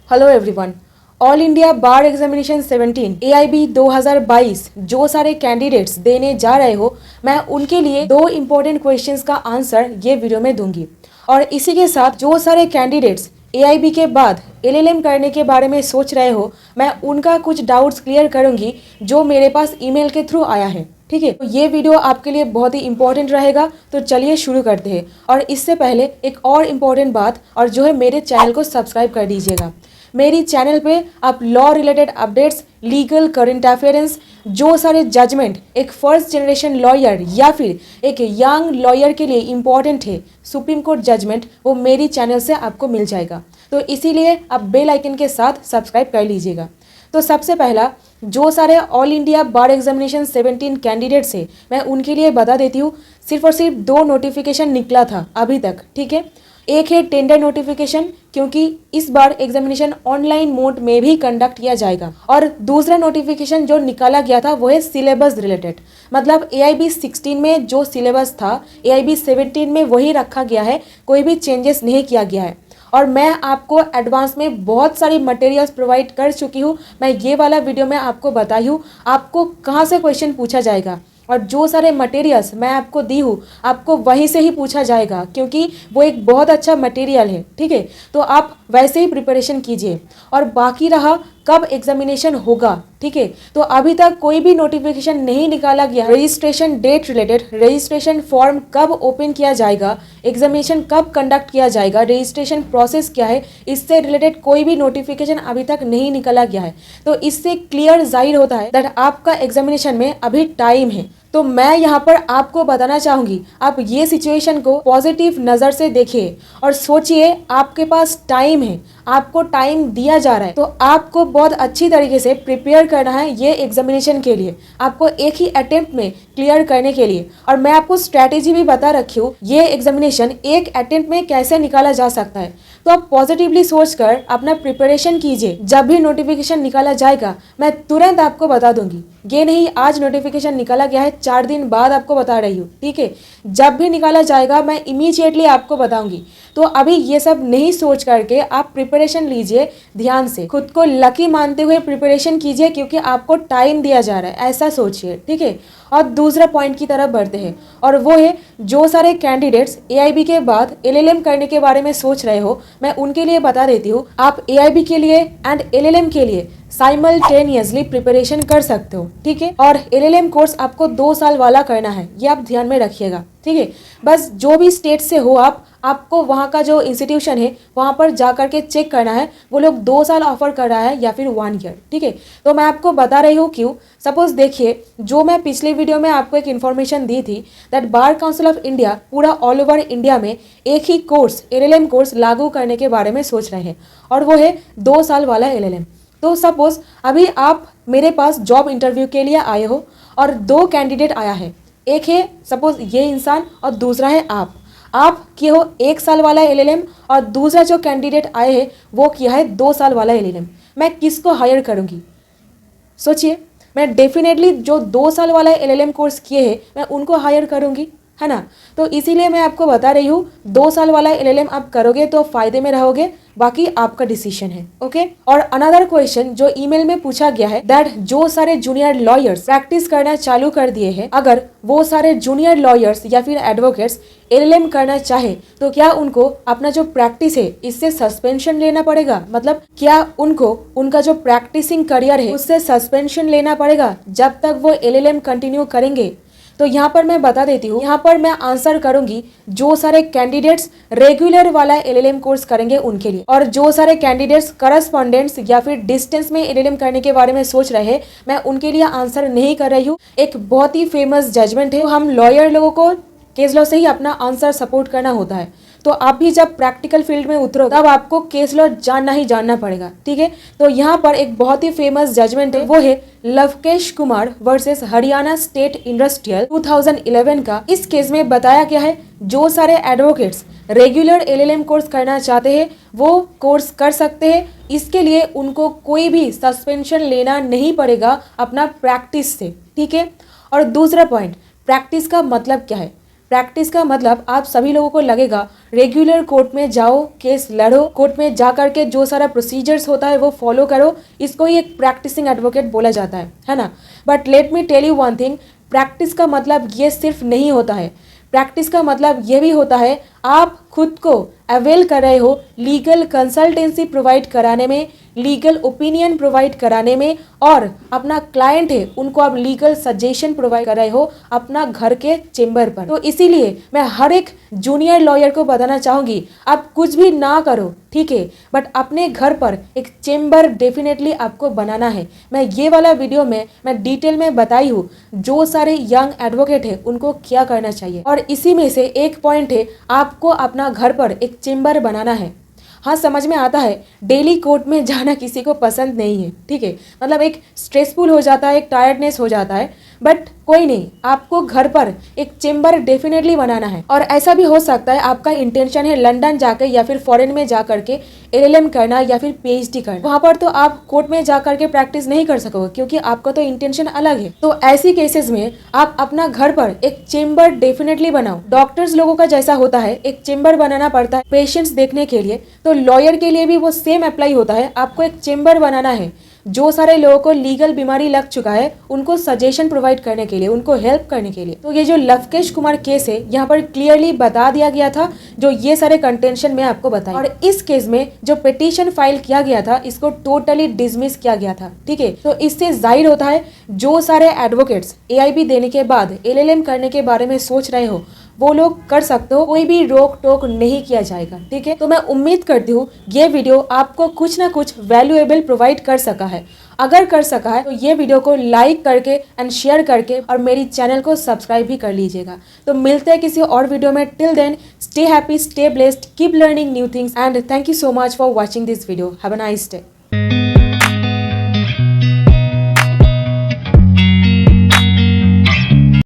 Hello everyone. All India बार examination 17 AIB 2022 जो सारे candidates देने जा रहे हो, मैं उनके लिए दो इम्पोर्टेंट क्वेश्चंस का आंसर ये वीडियो में दूंगी। और इसी के साथ जो सारे कैंडिडेट्स AIB के बाद LLM करने के बारे में सोच रहे हो, मैं उनका कुछ डाउट्स क्लियर करूंगी जो मेरे पास ईमेल के थ्रू आया है। ठीक है, तो ये वीडियो आपके लिए बहुत ही इंपॉर्टेंट रहेगा। तो चलिए शुरू करते हैं। और इससे पहले एक और इम्पॉर्टेंट बात, और जो है मेरे चैनल को सब्सक्राइब कर दीजिएगा। मेरी चैनल पे आप law related updates, legal, current affairs, जो सारे जजमेंट एक फर्स्ट जनरेशन लॉयर या फिर एक यंग लॉयर के लिए इम्पॉर्टेंट है, सुप्रीम कोर्ट जजमेंट, वो मेरी चैनल से आपको मिल जाएगा। तो इसीलिए आप बेल आइकन के साथ सब्सक्राइब कर लीजिएगा। तो सबसे पहला, जो सारे ऑल इंडिया बार एग्जामिनेशन 17 कैंडिडेट्स है, मैं उनके लिए बता देती हूँ। सिर्फ और सिर्फ दो नोटिफिकेशन निकला था अभी तक। ठीक है, एक है टेंडर नोटिफिकेशन, क्योंकि इस बार एग्जामिनेशन ऑनलाइन मोड में भी कंडक्ट किया जाएगा। और दूसरा नोटिफिकेशन जो निकाला गया था वो है सिलेबस रिलेटेड, मतलब AIB 16 में जो सिलेबस था AIB 17 में वही रखा गया है, कोई भी चेंजेस नहीं किया गया है। और मैं आपको एडवांस में बहुत सारी मटेरियल्स प्रोवाइड कर चुकी हूँ। मैं ये वाला वीडियो में आपको बताई हूँ आपको कहाँ से क्वेश्चन पूछा जाएगा, और जो सारे मटेरियल्स मैं आपको दी हूँ आपको वहीं से ही पूछा जाएगा, क्योंकि वो एक बहुत अच्छा मटेरियल है। ठीक है, तो आप वैसे ही प्रिपरेशन कीजिए। और बाकी रहा कब एग्जामिनेशन होगा, ठीक है, तो अभी तक कोई भी नोटिफिकेशन नहीं निकाला गया। Registration date related, registration form कब ओपन किया जाएगा, एग्जामिनेशन कब कंडक्ट किया जाएगा, रजिस्ट्रेशन प्रोसेस क्या है, इससे रिलेटेड कोई भी नोटिफिकेशन अभी तक नहीं निकाला गया है। तो इससे क्लियर जाहिर होता है दैट आपका एग्जामिनेशन में अभी टाइम है। तो मैं यहाँ पर आपको बताना चाहूँगी, आप ये सिचुएशन को पॉजिटिव नज़र से देखिए और सोचिए आपके पास टाइम है, आपको टाइम दिया जा रहा है, तो आपको बहुत अच्छी तरीके से प्रिपेयर करना है ये एग्जामिनेशन के लिए, आपको एक ही अटेम्प्ट में क्लियर करने के लिए। और मैं आपको स्ट्रैटेजी भी बता रखी हूँ ये एग्जामिनेशन एक अटेम्प्ट में कैसे निकाला जा सकता है। तो आप पॉजिटिवली सोचकर अपना प्रिपरेशन कीजिए। जब भी नोटिफिकेशन निकाला जाएगा मैं तुरंत आपको बता दूंगी। ये नहीं आज नोटिफिकेशन निकाला गया है 4 दिन बाद आपको बता रही हूँ। ठीक है, जब भी निकाला जाएगा मैं इमीडिएटली आपको बताऊंगी। तो अभी ये सब नहीं सोच करके आप प्रिपरेशन लीजिए, ध्यान से खुद को लकी मानते हुए प्रिपरेशन कीजिए, क्योंकि आपको टाइम दिया जा रहा है, ऐसा सोचिए। ठीक है, और दूसरा पॉइंट की तरफ बढ़ते हैं, और वो है जो सारे कैंडिडेट्स AIB के बाद LLM करने के बारे में सोच रहे हो, मैं उनके लिए बता देती हूँ। आप AIB के लिए एंड LLM के लिए साइमल्टेनियसली प्रिपरेशन कर सकते हो। ठीक है, और LLM कोर्स आपको 2 साल वाला करना है, ये आप ध्यान में रखिएगा। ठीक है, बस जो भी स्टेट से हो आपको वहाँ का जो इंस्टीट्यूशन है वहाँ पर जा करके चेक करना है, वो लोग 2 साल ऑफर कर रहा है या फिर 1 ईयर। ठीक है, तो मैं आपको बता रही हूँ क्यों। सपोज देखिए, जो मैं पिछले वीडियो में आपको एक इन्फॉर्मेशन दी थी that bar council of India पूरा ऑल ओवर इंडिया में एक ही कोर्स LLM कोर्स लागू करने के बारे में सोच रहे हैं, और वो है 2 साल वाला LLM। तो सपोज अभी आप मेरे पास जॉब इंटरव्यू के लिए आए हो और 2 कैंडिडेट आया है, एक है सपोज ये इंसान और दूसरा है आप किए हो 1 साल वाला LLM, और दूसरा जो कैंडिडेट आए हैं वो किया है 2 साल वाला LLM। मैं किसको हायर करूँगी सोचिए। मैं डेफिनेटली जो 2 साल वाला LLM कोर्स किए हैं मैं उनको हायर करूँगी, है ना। तो इसीलिए मैं आपको बता रही हूँ 2 साल वाला LLM आप करोगे तो फायदे में रहोगे, बाकी आपका डिसीजन है। ओके, और अनदर क्वेश्चन जो ईमेल में पूछा गया है दैट जो सारे जूनियर लॉयर्स प्रैक्टिस करना चालू कर दिए हैं, अगर वो सारे जूनियर लॉयर्स या फिर एडवोकेट्स LLM करना चाहे तो क्या उनको अपना जो प्रैक्टिस है इससे सस्पेंशन लेना पड़ेगा, मतलब क्या उनको उनका जो प्रैक्टिसिंग करियर है उससे सस्पेंशन लेना पड़ेगा जब तक वो LLM कंटिन्यू करेंगे। तो यहाँ पर मैं बता देती हूँ, यहाँ पर मैं आंसर करूंगी जो सारे कैंडिडेट्स रेगुलर वाला LLM कोर्स करेंगे उनके लिए, और जो सारे कैंडिडेट्स करस्पॉन्डेंट्स या फिर डिस्टेंस में LLM करने के बारे में सोच रहे हैं मैं उनके लिए आंसर नहीं कर रही हूँ। एक बहुत ही फेमस जजमेंट है, हम लॉयर लोगों को केस लॉ से ही अपना आंसर सपोर्ट करना होता है। तो आप भी जब प्रैक्टिकल फील्ड में उतरो तब आपको केस लॉ जानना ही जानना पड़ेगा। ठीक है, तो यहाँ पर एक बहुत ही फेमस जजमेंट है, वो है Lavkesh Kumar versus Haryana state industrial 2011 का। इस केस में बताया गया है जो सारे एडवोकेट्स रेगुलर LLM कोर्स करना चाहते हैं वो कोर्स कर सकते हैं, इसके लिए उनको कोई भी सस्पेंशन लेना नहीं पड़ेगा अपना प्रैक्टिस से। ठीक है, और दूसरा पॉइंट, प्रैक्टिस का मतलब क्या है। प्रैक्टिस का मतलब आप सभी लोगों को लगेगा रेगुलर कोर्ट में जाओ, केस लड़ो, कोर्ट में जा करके जो सारा प्रोसीजर्स होता है वो फॉलो करो, इसको ही एक प्रैक्टिसिंग एडवोकेट बोला जाता है ना। But let me tell you one thing, practice का मतलब ये सिर्फ नहीं होता है। प्रैक्टिस का मतलब ये भी होता है आप खुद को अवेल कर रहे हो लीगल कंसल्टेंसी प्रोवाइड कराने में, लीगल ओपिनियन प्रोवाइड कराने में, और अपना क्लाइंट है उनको आप लीगल सजेशन प्रोवाइड कर रहे हो अपना घर के चेंबर पर। तो इसीलिए मैं हर एक जूनियर लॉयर को बताना चाहूँगी, आप कुछ भी ना करो, ठीक है, बट अपने घर पर एक चेंबर डेफिनेटली आपको बनाना है। मैं ये वाला वीडियो में मैं डिटेल में बताई हूँ जो सारे यंग एडवोकेट है उनको क्या करना चाहिए, और इसी में से एक पॉइंट है आपको अपना घर पर एक चेंबर बनाना है। हाँ, समझ में आता है डेली कोर्ट में जाना किसी को पसंद नहीं है, ठीक है, मतलब एक स्ट्रेसफुल हो जाता है, एक टायर्डनेस हो जाता है, बट कोई नहीं, आपको घर पर एक चेंबर डेफिनेटली बनाना है। और ऐसा भी हो सकता है आपका इंटेंशन है लंदन जाकर या फिर फॉरेन में जा करके LLM करना या फिर PhD करना, वहाँ पर तो आप कोर्ट में जा करके प्रैक्टिस नहीं कर सकोगे क्योंकि आपका तो इंटेंशन अलग है। तो ऐसी केसेस में आप अपना घर पर एक चेंबर डेफिनेटली बनाओ। डॉक्टर्स लोगों का जैसा होता है एक चेंबर बनाना पड़ता है पेशेंट्स देखने के लिए, तो लॉयर के लिए भी वो सेम अप्लाई होता है। आपको एक चेंबर बनाना है जो सारे लोगों को लीगल बीमारी लग चुका है उनको सजेशन प्रोवाइड करने के लिए, उनको हेल्प करने के लिए। तो ये जो लवकेश कुमार केस है यहाँ पर क्लियरली बता दिया गया था जो ये सारे कंटेंशन में आपको बताया, और इस केस में जो पिटीशन फाइल किया गया था इसको टोटली डिसमिस किया गया था, ठीक है। तो इससे जाहिर होता है जो सारे एडवोकेट्स AIB देने के बाद LLM करने के बारे में सोच रहे हो वो लोग कर सकते हो, कोई भी रोक टोक नहीं किया जाएगा, ठीक है। तो मैं उम्मीद करती हूँ ये वीडियो आपको कुछ ना कुछ वैल्यूएबल प्रोवाइड कर सका है। अगर कर सका है तो ये वीडियो को लाइक करके एंड शेयर करके और मेरी चैनल को सब्सक्राइब भी कर लीजिएगा। तो मिलते हैं किसी और वीडियो में। Till then stay happy, stay blessed, keep learning new things and thank you so much for watching this video. Have a nice day.